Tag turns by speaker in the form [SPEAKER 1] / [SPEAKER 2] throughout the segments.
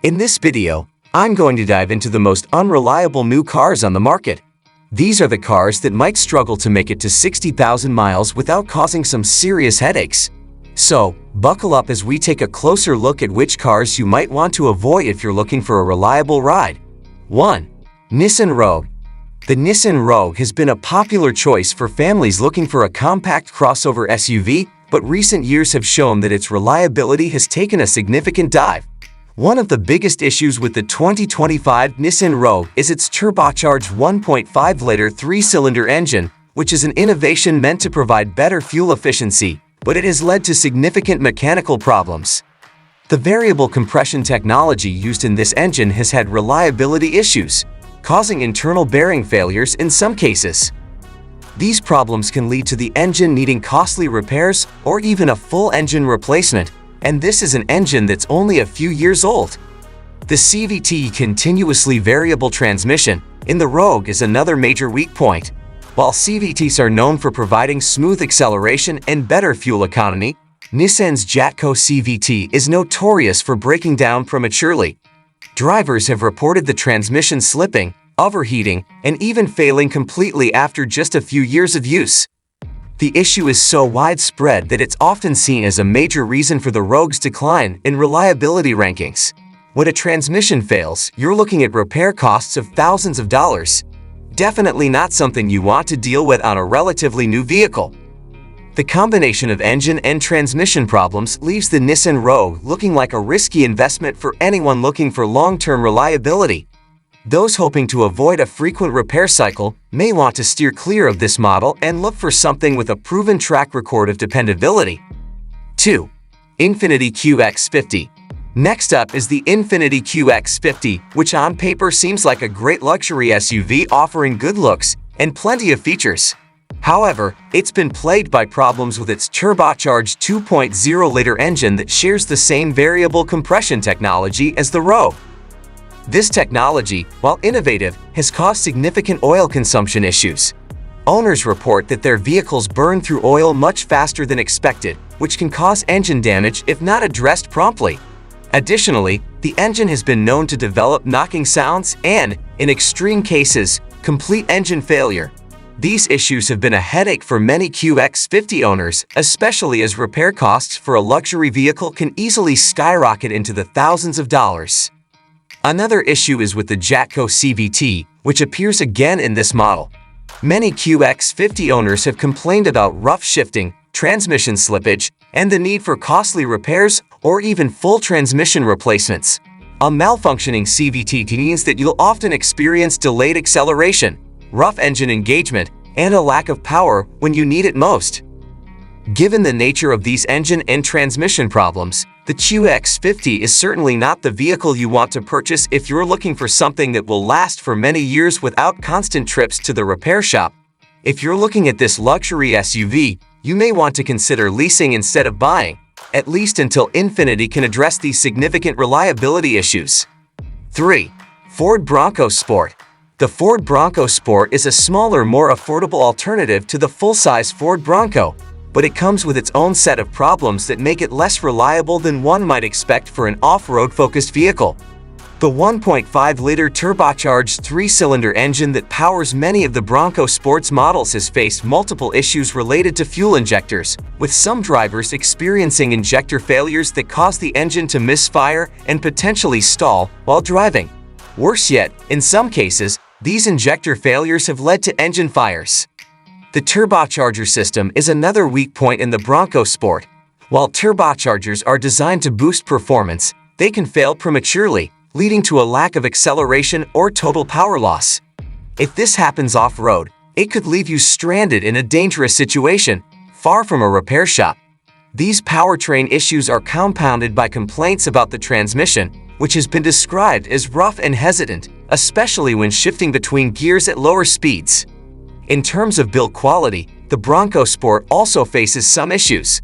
[SPEAKER 1] In this video, I'm going to dive into the most unreliable new cars on the market. These are the cars that might struggle to make it to 60,000 miles without causing some serious headaches. So, buckle up as we take a closer look at which cars you might want to avoid if you're looking for a reliable ride. 1. Nissan Rogue. The Nissan Rogue has been a popular choice for families looking for a compact crossover SUV, but recent years have shown that its reliability has taken a significant dive. One of the biggest issues with the 2025 Nissan Rogue is its turbocharged 1.5-liter three-cylinder engine, which is an innovation meant to provide better fuel efficiency, but it has led to significant mechanical problems. The variable compression technology used in this engine has had reliability issues, causing internal bearing failures in some cases. These problems can lead to the engine needing costly repairs or even a full engine replacement, and this is an engine that's only a few years old. The CVT continuously variable transmission in the Rogue is another major weak point. While CVTs are known for providing smooth acceleration and better fuel economy, Nissan's Jatco CVT is notorious for breaking down prematurely. Drivers have reported the transmission slipping, overheating, and even failing completely after just a few years of use. The issue is so widespread that it's often seen as a major reason for the Rogue's decline in reliability rankings. When a transmission fails, you're looking at repair costs of thousands of dollars. Definitely not something you want to deal with on a relatively new vehicle. The combination of engine and transmission problems leaves the Nissan Rogue looking like a risky investment for anyone looking for long-term reliability. Those hoping to avoid a frequent repair cycle may want to steer clear of this model and look for something with a proven track record of dependability. 2. Infiniti QX50. Next up is the Infiniti QX50, which on paper seems like a great luxury SUV offering good looks and plenty of features. However, it's been plagued by problems with its turbocharged 2.0-liter engine that shares the same variable compression technology as the Rogue. This technology, while innovative, has caused significant oil consumption issues. Owners report that their vehicles burn through oil much faster than expected, which can cause engine damage if not addressed promptly. Additionally, the engine has been known to develop knocking sounds and, in extreme cases, complete engine failure. These issues have been a headache for many QX50 owners, especially as repair costs for a luxury vehicle can easily skyrocket into the thousands of dollars. Another issue is with the Jatco CVT, which appears again in this model. Many QX50 owners have complained about rough shifting, transmission slippage, and the need for costly repairs or even full transmission replacements. A malfunctioning CVT means that you'll often experience delayed acceleration, rough engine engagement, and a lack of power when you need it most. Given the nature of these engine and transmission problems, the QX50 is certainly not the vehicle you want to purchase if you're looking for something that will last for many years without constant trips to the repair shop. If you're looking at this luxury SUV, you may want to consider leasing instead of buying, at least until Infiniti can address these significant reliability issues. 3. Ford Bronco Sport. The Ford Bronco Sport is a smaller, more affordable alternative to the full-size Ford Bronco, but it comes with its own set of problems that make it less reliable than one might expect for an off-road-focused vehicle. The 1.5-liter turbocharged three-cylinder engine that powers many of the Bronco Sport's models has faced multiple issues related to fuel injectors, with some drivers experiencing injector failures that cause the engine to misfire and potentially stall while driving. Worse yet, in some cases, these injector failures have led to engine fires. The turbocharger system is another weak point in the Bronco Sport. While turbochargers are designed to boost performance, they can fail prematurely, leading to a lack of acceleration or total power loss. If this happens off-road, it could leave you stranded in a dangerous situation, far from a repair shop. These powertrain issues are compounded by complaints about the transmission, which has been described as rough and hesitant, especially when shifting between gears at lower speeds. In terms of build quality, the Bronco Sport also faces some issues.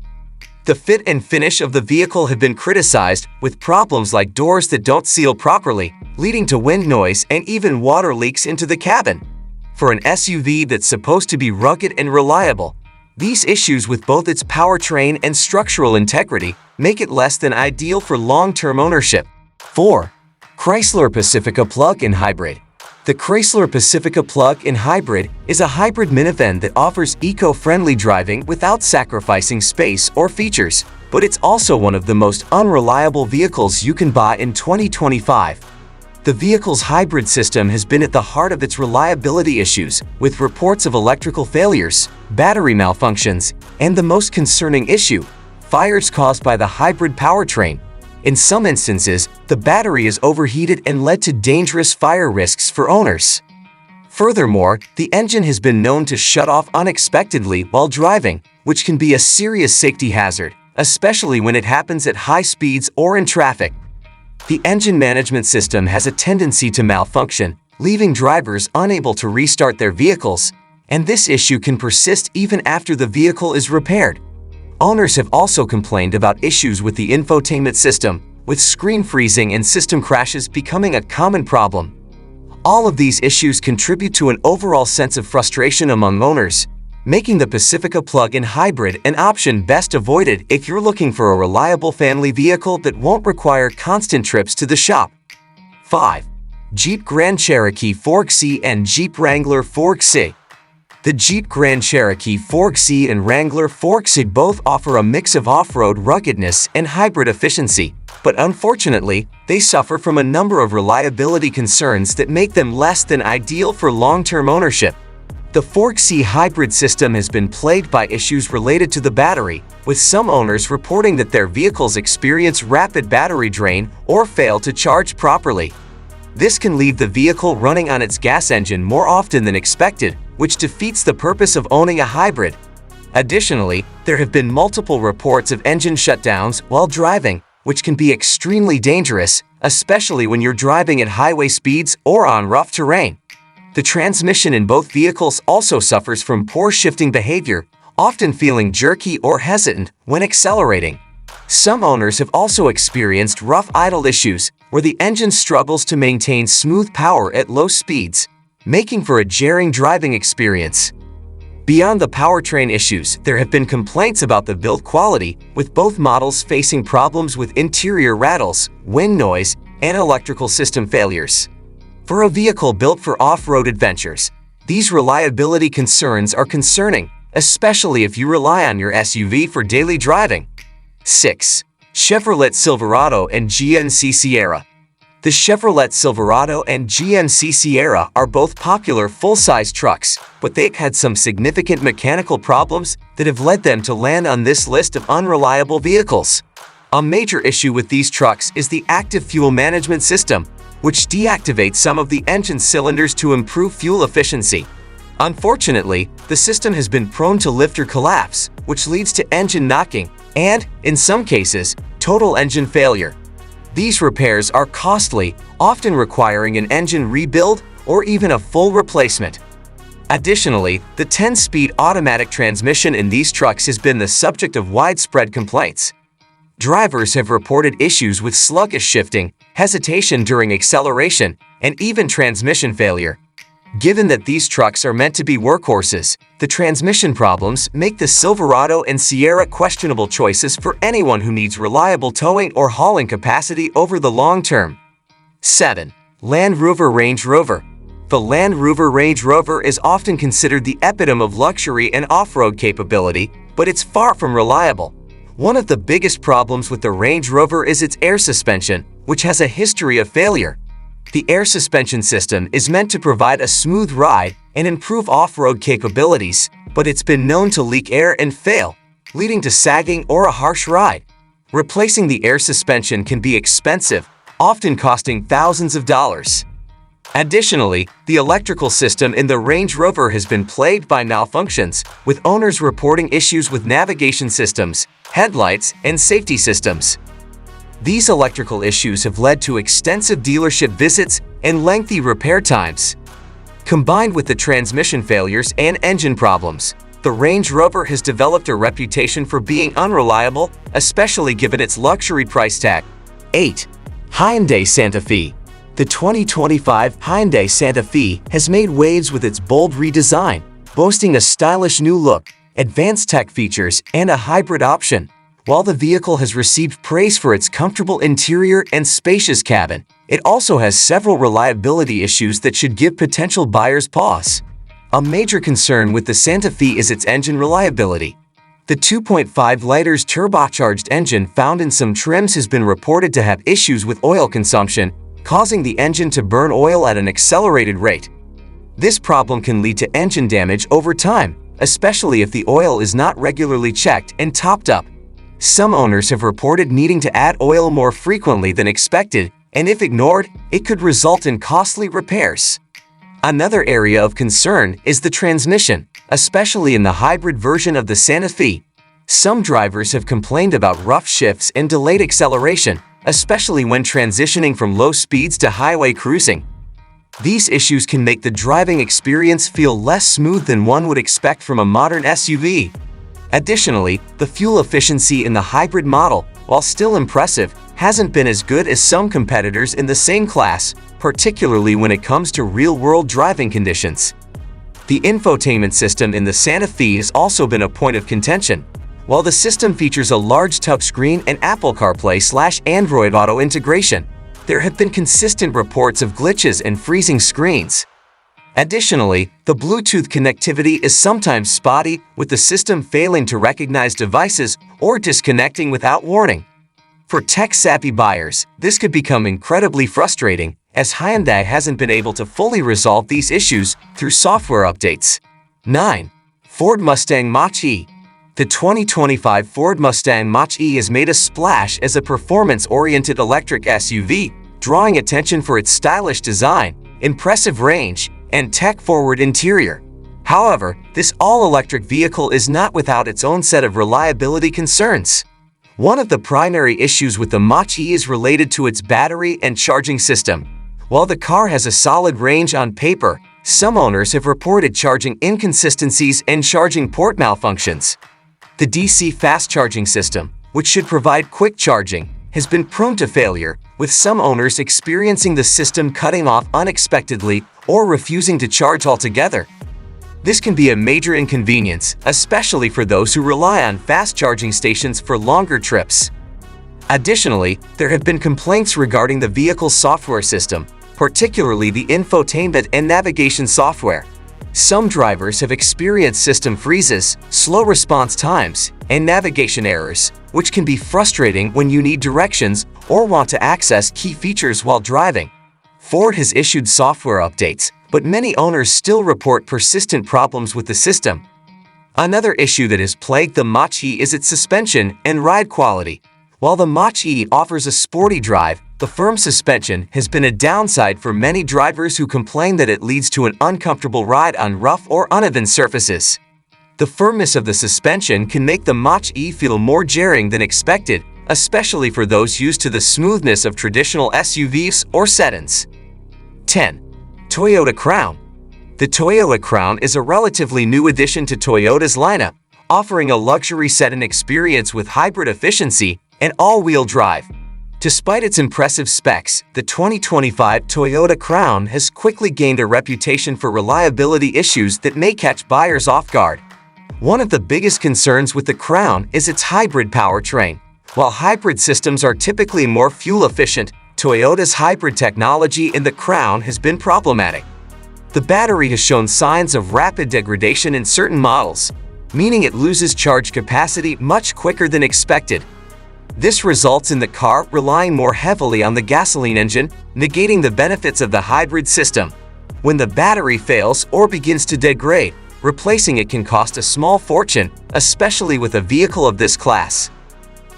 [SPEAKER 1] The fit and finish of the vehicle have been criticized, with problems like doors that don't seal properly, leading to wind noise and even water leaks into the cabin. For an SUV that's supposed to be rugged and reliable, these issues with both its powertrain and structural integrity make it less than ideal for long-term ownership. 4. Chrysler Pacifica Plug-in Hybrid. The Chrysler Pacifica Plug-in Hybrid is a hybrid minivan that offers eco-friendly driving without sacrificing space or features, but it's also one of the most unreliable vehicles you can buy in 2025. The vehicle's hybrid system has been at the heart of its reliability issues, with reports of electrical failures, battery malfunctions, and the most concerning issue, fires caused by the hybrid powertrain. In some instances, the battery is overheated and led to dangerous fire risks for owners. Furthermore, the engine has been known to shut off unexpectedly while driving, which can be a serious safety hazard, especially when it happens at high speeds or in traffic. The engine management system has a tendency to malfunction, leaving drivers unable to restart their vehicles, and this issue can persist even after the vehicle is repaired. Owners have also complained about issues with the infotainment system, with screen freezing and system crashes becoming a common problem. All of these issues contribute to an overall sense of frustration among owners, making the Pacifica Plug-in Hybrid an option best avoided if you're looking for a reliable family vehicle that won't require constant trips to the shop. 5. Jeep Grand Cherokee 4xe and Jeep Wrangler 4xe. The Jeep Grand Cherokee 4xe and Wrangler 4xe both offer a mix of off-road ruggedness and hybrid efficiency, but unfortunately, they suffer from a number of reliability concerns that make them less than ideal for long-term ownership. The 4xe hybrid system has been plagued by issues related to the battery, with some owners reporting that their vehicles experience rapid battery drain or fail to charge properly. This can leave the vehicle running on its gas engine more often than expected, which defeats the purpose of owning a hybrid. Additionally, there have been multiple reports of engine shutdowns while driving, which can be extremely dangerous, especially when you're driving at highway speeds or on rough terrain. The transmission in both vehicles also suffers from poor shifting behavior, often feeling jerky or hesitant when accelerating. Some owners have also experienced rough idle issues, where the engine struggles to maintain smooth power at low speeds, making for a jarring driving experience. Beyond the powertrain issues, there have been complaints about the build quality, with both models facing problems with interior rattles, wind noise, and electrical system failures. For a vehicle built for off-road adventures, these reliability concerns are concerning, especially if you rely on your SUV for daily driving. 6. Chevrolet Silverado and GMC Sierra. The Chevrolet Silverado and GMC Sierra are both popular full-size trucks, but they've had some significant mechanical problems that have led them to land on this list of unreliable vehicles. A major issue with these trucks is the active fuel management system, which deactivates some of the engine cylinders to improve fuel efficiency. Unfortunately, the system has been prone to lifter collapse, which leads to engine knocking and, in some cases, total engine failure. These repairs are costly, often requiring an engine rebuild or even a full replacement. Additionally, the 10-speed automatic transmission in these trucks has been the subject of widespread complaints. Drivers have reported issues with sluggish shifting, hesitation during acceleration, and even transmission failure. Given that these trucks are meant to be workhorses, the transmission problems make the Silverado and Sierra questionable choices for anyone who needs reliable towing or hauling capacity over the long term. 7. Land Rover Range Rover. The Land Rover Range Rover is often considered the epitome of luxury and off-road capability, but it's far from reliable. One of the biggest problems with the Range Rover is its air suspension, which has a history of failure. The air suspension system is meant to provide a smooth ride and improve off-road capabilities, but it's been known to leak air and fail, leading to sagging or a harsh ride. Replacing the air suspension can be expensive, often costing thousands of dollars. Additionally, the electrical system in the Range Rover has been plagued by malfunctions, with owners reporting issues with navigation systems, headlights, and safety systems. These electrical issues have led to extensive dealership visits and lengthy repair times. Combined with the transmission failures and engine problems, the Range Rover has developed a reputation for being unreliable, especially given its luxury price tag. 8. Hyundai Santa Fe. The 2025 Hyundai Santa Fe has made waves with its bold redesign, boasting a stylish new look, advanced tech features, and a hybrid option. While the vehicle has received praise for its comfortable interior and spacious cabin, It also has several reliability issues that should give potential buyers pause. A major concern with the Santa Fe is its engine reliability. The 2.5-liter turbocharged engine found in some trims has been reported to have issues with oil consumption, causing the engine to burn oil at an accelerated rate. This problem can lead to engine damage over time, especially if the oil is not regularly checked and topped up. Some owners have reported needing to add oil more frequently than expected, and if ignored, it could result in costly repairs. Another area of concern is the transmission, especially in the hybrid version of the Santa Fe. Some drivers have complained about rough shifts and delayed acceleration, especially when transitioning from low speeds to highway cruising. These issues can make the driving experience feel less smooth than one would expect from a modern SUV. Additionally, the fuel efficiency in the hybrid model, while still impressive, hasn't been as good as some competitors in the same class, particularly when it comes to real-world driving conditions. The infotainment system in the Santa Fe has also been a point of contention. While the system features a large touchscreen and Apple CarPlay/Android Auto integration, there have been consistent reports of glitches and freezing screens. Additionally, the Bluetooth connectivity is sometimes spotty, with the system failing to recognize devices or disconnecting without warning. For tech-savvy buyers, this could become incredibly frustrating, as Hyundai hasn't been able to fully resolve these issues through software updates. 9. Ford Mustang Mach-E. The 2025 Ford Mustang Mach-E has made a splash as a performance-oriented electric SUV, drawing attention for its stylish design, impressive range, and tech-forward interior. However, this all-electric vehicle is not without its own set of reliability concerns. One of the primary issues with the Mach-E is related to its battery and charging system. While the car has a solid range on paper, some owners have reported charging inconsistencies and charging port malfunctions. The DC fast charging system, which should provide quick charging, has been prone to failure, with some owners experiencing the system cutting off unexpectedly or refusing to charge altogether. This can be a major inconvenience, especially for those who rely on fast charging stations for longer trips. Additionally, there have been complaints regarding the vehicle's software system, particularly the infotainment and navigation software. Some drivers have experienced system freezes, slow response times, and navigation errors, which can be frustrating when you need directions or want to access key features while driving. Ford has issued software updates, but many owners still report persistent problems with the system. Another issue that has plagued the Mach-E is its suspension and ride quality. While the Mach-E offers a sporty drive, the firm suspension has been a downside for many drivers who complain that it leads to an uncomfortable ride on rough or uneven surfaces. The firmness of the suspension can make the Mach-E feel more jarring than expected, especially for those used to the smoothness of traditional SUVs or sedans. 10. Toyota Crown. The Toyota Crown is a relatively new addition to Toyota's lineup, offering a luxury sedan experience with hybrid efficiency and all-wheel drive. Despite its impressive specs, the 2025 Toyota Crown has quickly gained a reputation for reliability issues that may catch buyers off guard. One of the biggest concerns with the Crown is its hybrid powertrain. While hybrid systems are typically more fuel efficient, Toyota's hybrid technology in the Crown has been problematic. The battery has shown signs of rapid degradation in certain models, meaning it loses charge capacity much quicker than expected. This results in the car relying more heavily on the gasoline engine, negating the benefits of the hybrid system. When the battery fails or begins to degrade, replacing it can cost a small fortune, especially with a vehicle of this class.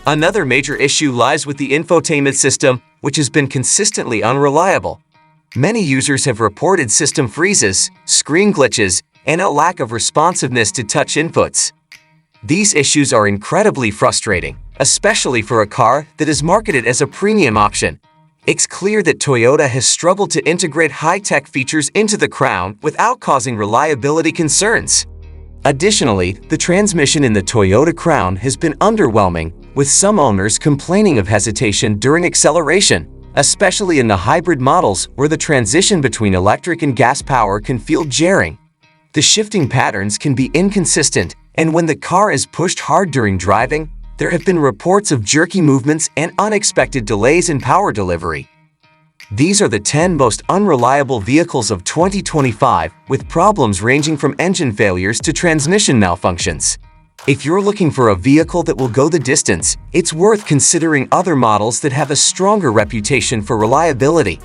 [SPEAKER 1] Another major issue lies with the infotainment system, which has been consistently unreliable. Many users have reported system freezes, screen glitches, and a lack of responsiveness to touch inputs. These issues are incredibly frustrating, especially for a car that is marketed as a premium option. It's clear that Toyota has struggled to integrate high-tech features into the Crown without causing reliability concerns. Additionally, the transmission in the Toyota Crown has been underwhelming, with some owners complaining of hesitation during acceleration, especially in the hybrid models where the transition between electric and gas power can feel jarring. The shifting patterns can be inconsistent, and when the car is pushed hard during driving, there have been reports of jerky movements and unexpected delays in power delivery. These are the 10 most unreliable vehicles of 2025, with problems ranging from engine failures to transmission malfunctions. If you're looking for a vehicle that will go the distance, it's worth considering other models that have a stronger reputation for reliability.